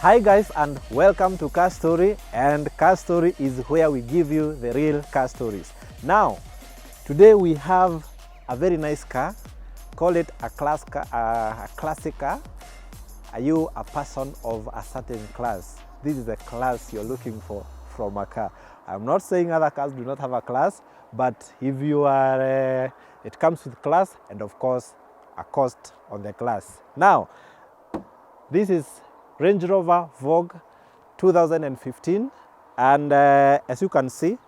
Hi guys, and welcome to Carstory, and Carstory is where we give you the real car stories. Now, today we have a very nice car. Call it a classic car. Are you a person of a certain class? This is the class you're looking for from a car. I'm not saying other cars do not have a class, but if you are, it comes with class and of course a cost on the class. Now, this is Range Rover Vogue 2015, and as you can see,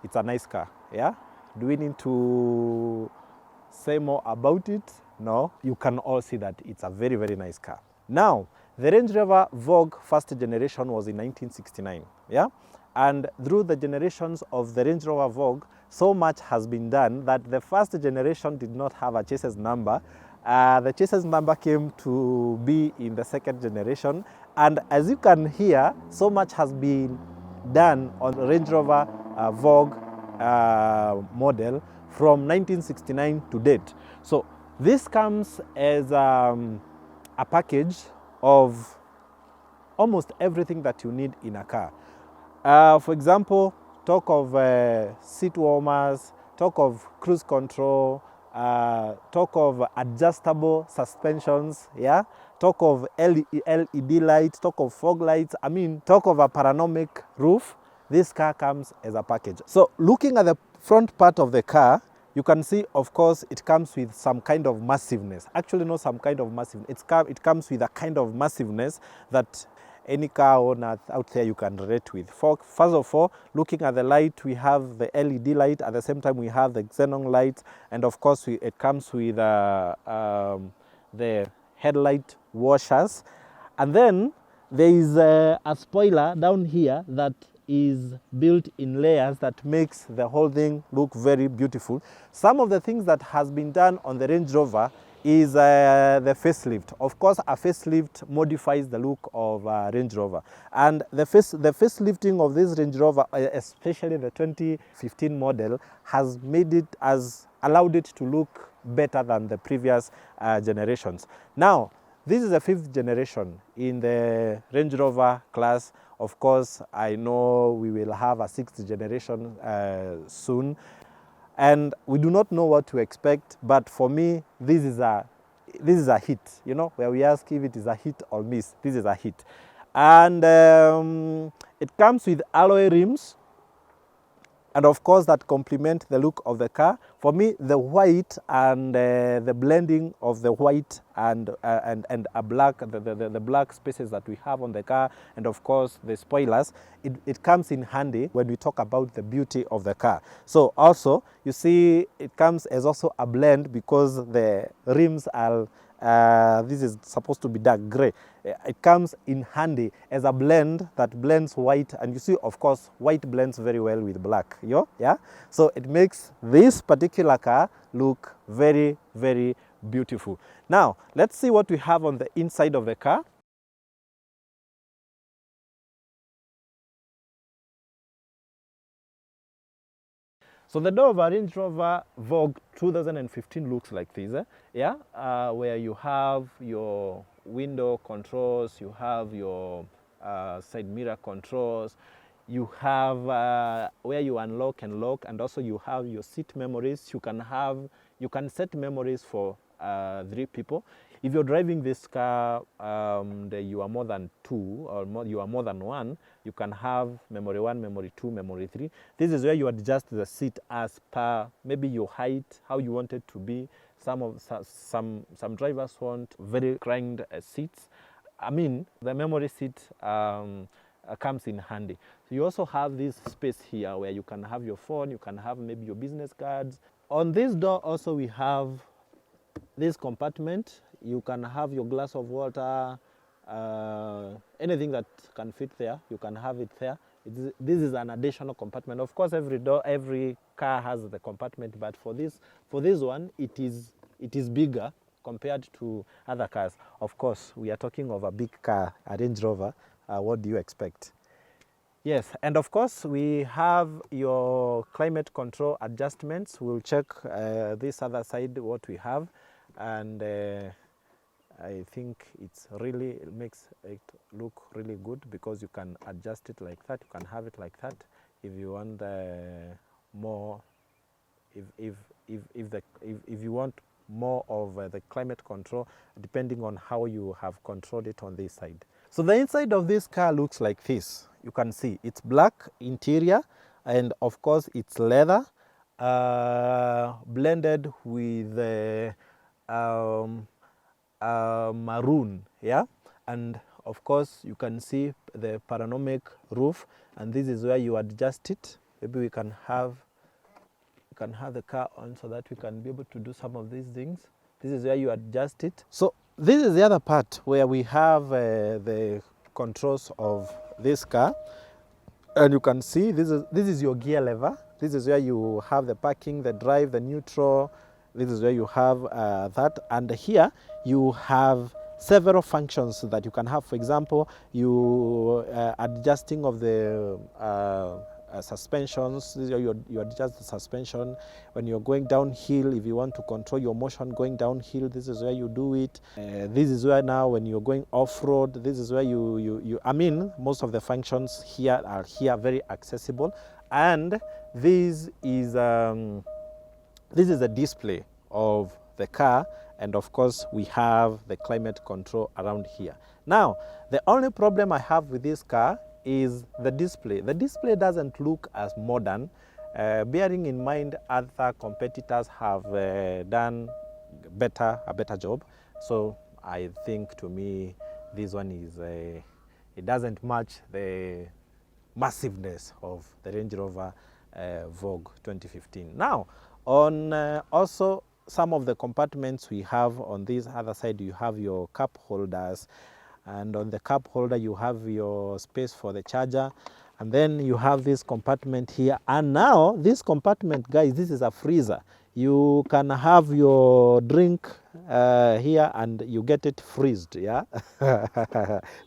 it's a nice car. Yeah, do we need to say more about it? No, you can all see that it's a very, very nice car. Now, the Range Rover Vogue first generation was in 1969. Yeah, and through the generations of the Range Rover Vogue, so much has been done that the first generation did not have a chassis number. The chassis number came to be in the second generation, and as you can hear, so much has been done on the Range Rover Vogue model from 1969 to date. So this comes as a package of almost everything that you need in a car. For example, talk of seat warmers, talk of cruise control, talk of adjustable suspensions, yeah, talk of LED lights, talk of fog lights, I mean, talk of a panoramic roof. This car comes as a package. So looking at the front part of the car, you can see, of course, it comes with some kind of massiveness. Actually, not some kind of massiveness. It comes with a kind of massiveness that any car owner out there you can relate with. First of all, looking at the light, we have the LED light. At the same time, we have the xenon light, and of course, it comes with the headlight washers. And then there is a spoiler down here that is built in layers that makes the whole thing look very beautiful. Some of the things that has been done on the Range Rover is the facelift. Of course, a facelift modifies the look of Range Rover, and the facelifting of this Range Rover, especially the 2015 model, has allowed it to look better than the previous generations. Now, this is the 5th generation in the Range Rover class. Of course, I know we will have a 6th generation soon, and we do not know what to expect, but for me, this is a hit. You know, where we ask if it is a hit or miss, this is a hit. And it comes with alloy rims, and of course that complement the look of the car. For me, the white and the blending of the white and a black, the black spaces that we have on the car, and of course the spoilers, it comes in handy when we talk about the beauty of the car. So also, you see, it comes as also a blend because the rims are this is supposed to be dark gray. It comes in handy as a blend that blends white, and you see, of course, white blends very well with black. Yeah, so it makes this particular car look very, very beautiful. Now, let's see what we have on the inside of the car. So the door of a Range Rover Vogue 2015 looks like this, yeah, where you have your window controls, you have your side mirror controls, you have where you unlock and lock, and also you have your seat memories. You can set memories for 3 people. If you're driving this car, you are more than 2 or you are more than 1, you can have memory 1, memory 2, memory 3. This is where you adjust the seat as per maybe your height, how you want it to be. Some drivers want very cranked seats. I mean, the memory seat comes in handy. So you also have this space here where you can have your phone, you can have maybe your business cards. On this door also we have this compartment. You can have your glass of water, anything that can fit there, you can have it there. This is an additional compartment. Of course, every car has the compartment, but for this one, it is bigger compared to other cars. Of course, we are talking of a big car, a Range Rover. What do you expect? Yes, and of course we have your climate control adjustments. We'll check this other side what we have, and I think it makes it look really good, because you can adjust it like that. You can have it like that if you want more. If you want more of the climate control, depending on how you have controlled it on this side. So the inside of this car looks like this. You can see it's black interior, and of course it's leather blended with maroon, yeah. And of course you can see the panoramic roof, and this is where you adjust it. Maybe we can have the car on so that we can be able to do some of these things. This is where you adjust it. So this is the other part where we have the controls of this car, and you can see this is your gear lever. This is where you have the parking, the drive, the neutral. This is where you have that, and here you have several functions that you can have. For example, you adjusting of the suspensions. This is where you adjust the suspension when you're going downhill. If you want to control your motion going downhill, this is where you do it. This is where now when you're going off-road, this is where I mean, most of the functions here are very accessible. And this is a display of the car, and of course we have the climate control around here. Now, the only problem I have with this car is the display. The display doesn't look as modern, bearing in mind other competitors have done a better job. So I think, to me, this one is it doesn't match the massiveness of the Range Rover Vogue 2015. Now, on also some of the compartments we have on this other side, you have your cup holders, and on the cup holder you have your space for the charger, and then you have this compartment here. And now this compartment, guys, this is a freezer. You can have your drink here and you get it freezed, yeah.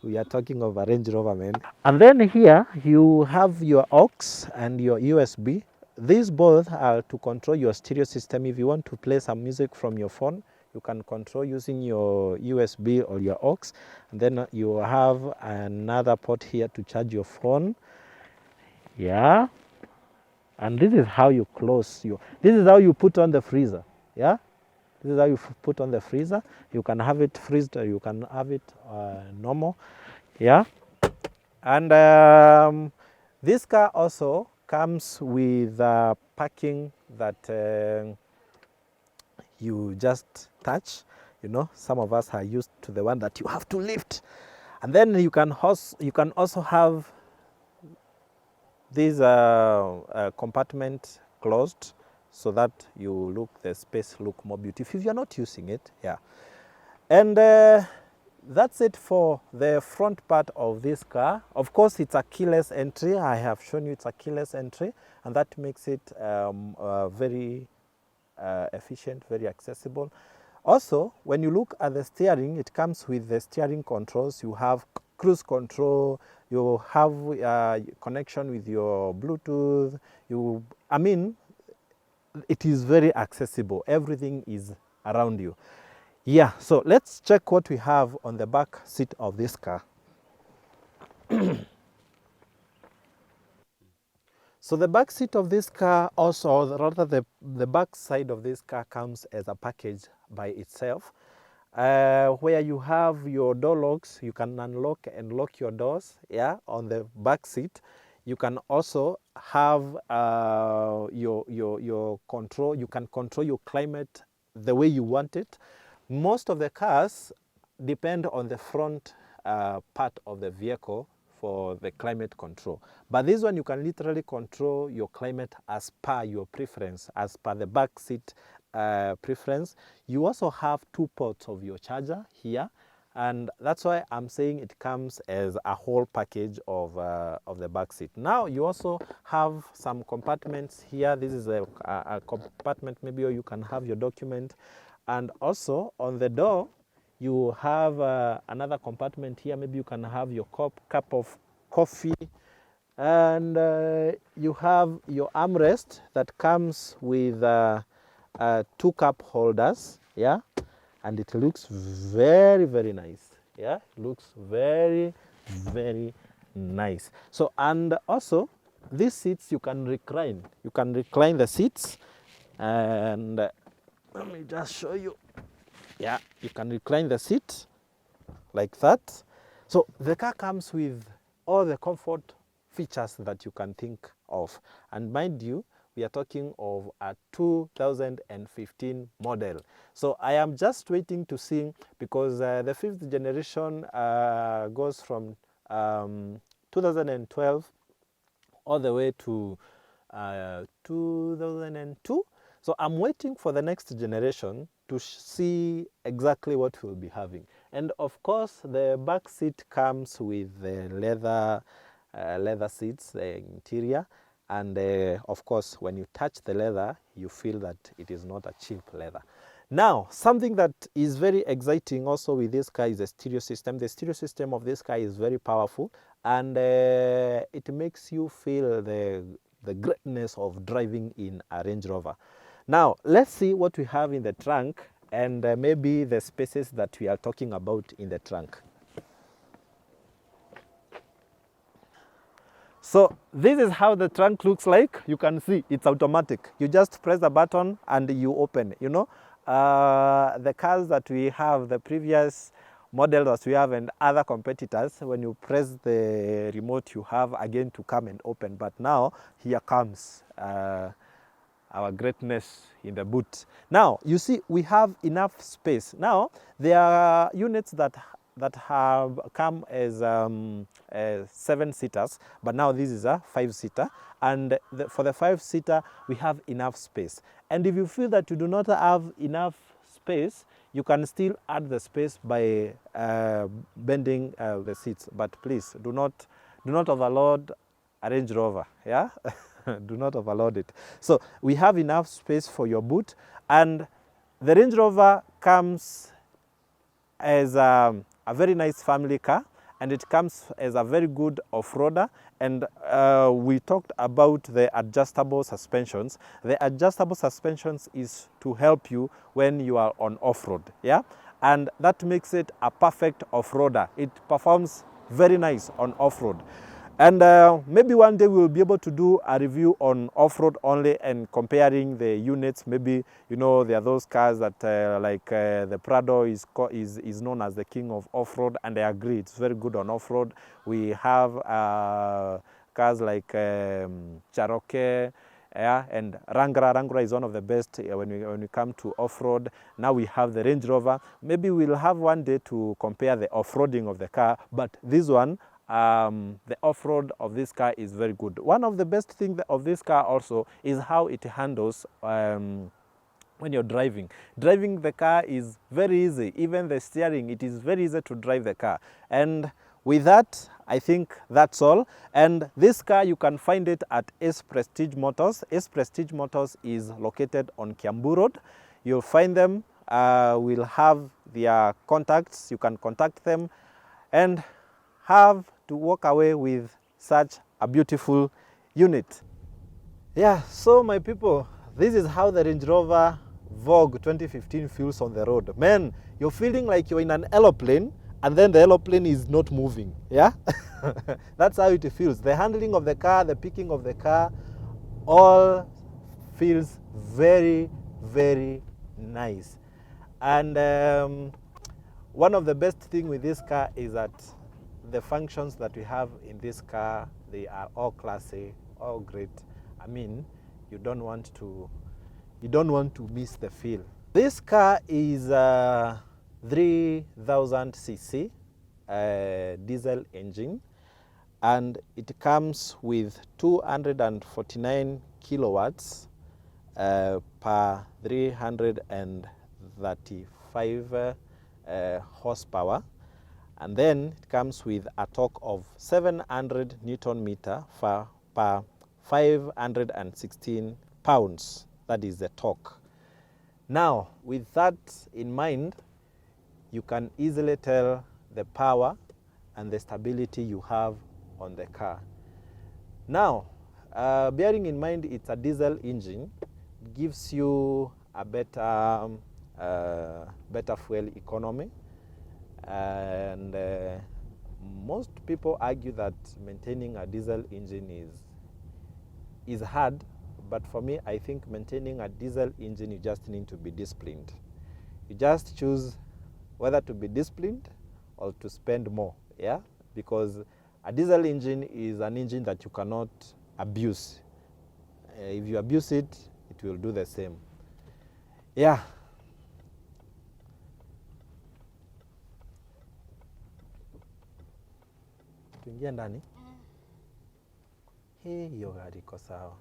We are talking of a Range Rover, man. And then here you have your aux and your USB. These both are to control your stereo system. If you want to play some music from your phone, you can control using your USB or your aux. And then you have another port here to charge your phone, yeah. And this is how you close this is how you put on the freezer, yeah. This is how you put on the freezer. You can have it freezed, or you can have it normal, yeah. And this car also comes with parking that you just touch. You know, some of us are used to the one that you have to lift. And then you can also have this compartment closed, so that the space look more beautiful if you're not using it, yeah. And that's it for the front part of this car. Of course, it's a keyless entry. I have shown you it's a keyless entry, and that makes it very efficient, very accessible. Also, when you look at the steering, it comes with the steering controls. You have cruise control, you have connection with your Bluetooth. I mean, it is very accessible. Everything is around you. Yeah, so let's check what we have on the back seat of this car. So the back seat of this car also, or rather the back side of this car, comes as a package by itself, where you have your door locks. You can unlock and lock your doors, yeah, on the back seat. You can also have your control. You can control your climate the way you want it. Most of the cars depend on the front part of the vehicle for the climate control. But this one, you can literally control your climate as per your preference, as per the back seat preference. You also have 2 ports of your charger here, and that's why I'm saying it comes as a whole package of the back seat. Now you also have some compartments here. This is a compartment maybe you can have your document, and also on the door you have another compartment here. Maybe you can have your cup of coffee, and you have your armrest that comes with 2 cup holders, yeah. and it looks very, very nice. Yeah, it looks very, very nice. So, and also these seats you can recline. You can recline the seats, and let me just show you. Yeah, you can recline the seat like that. So the car comes with all the comfort features that you can think of. And mind you, we are talking of a 2015 model. So I am just waiting to see, because the 5th generation goes from 2012 all the way to 2002. So I'm waiting for the next generation to see exactly what we'll be having. And of course, the back seat comes with the leather seats, the interior. And of course, when you touch the leather, you feel that it is not a cheap leather. Now, something that is very exciting also with this car is the stereo system. The stereo system of this car is very powerful, and it makes you feel the greatness of driving in a Range Rover. Now, let's see what we have in the trunk, and maybe the spaces that we are talking about in the trunk. So this is how the trunk looks like. You can see it's automatic. You just press the button and you open. You know, the cars that we have, the previous models that we have and other competitors, when you press the remote, you have again to come and open. But now here comes our greatness in the boot. Now you see we have enough space. Now there are units that have come as 7-seaters, but now this is a 5-seater, and for the 5-seater we have enough space. And if you feel that you do not have enough space, you can still add the space by bending the seats. But please do not overload a Range Rover. Yeah. Do not overload it. So we have enough space for your boot, and the Range Rover comes as a very nice family car, and it comes as a very good off-roader. And we talked about the adjustable suspensions. The adjustable suspensions is to help you when you are on off-road, yeah, and that makes it a perfect off-roader. It performs very nice on off-road. And maybe one day we'll be able to do a review on off-road only and comparing the units. Maybe, you know, there are those cars that like the Prado is known as the king of off-road, and I agree, it's very good on off-road. We have cars like Cherokee, yeah, and Wrangler is one of the best when we come to off-road. Now we have the Range Rover. Maybe we'll have one day to compare the off-roading of the car, but this one, the off-road of this car is very good. One of the best things of this car also is how it handles when you're driving. Driving the car is very easy. Even the steering, it is very easy to drive the car. And with that, I think that's all. And this car, you can find it at S Prestige Motors. S Prestige Motors is located on Kiambu Road. You'll find them. We'll have their contacts. You can contact them and have to walk away with such a beautiful unit. Yeah, so my people, this is how the Range Rover Vogue 2015 feels on the road. Man, you're feeling like you're in an aeroplane, and then the aeroplane is not moving. Yeah. That's how it feels. The handling of the car, the picking of the car, all feels very, very nice. And one of the best things with this car is that the functions that we have in this car, they are all classy, all great. I mean, you don't want to miss the feel. This car is a 3000 cc diesel engine, and it comes with 249 kilowatts per 335 horsepower. And then it comes with a torque of 700 Newton meter per 516 pounds. That is the torque. Now, with that in mind, you can easily tell the power and the stability you have on the car. Now, bearing in mind it's a diesel engine, it gives you a better better fuel economy, and most people argue that maintaining a diesel engine is hard, but for me, I think maintaining a diesel engine, you just need to be disciplined. You just choose whether to be disciplined or to spend more, yeah? Because a diesel engine is an engine that you cannot abuse. If you abuse it, it will do the same. Yeah. Tuingie ndani. Hiyo gari iko sawa.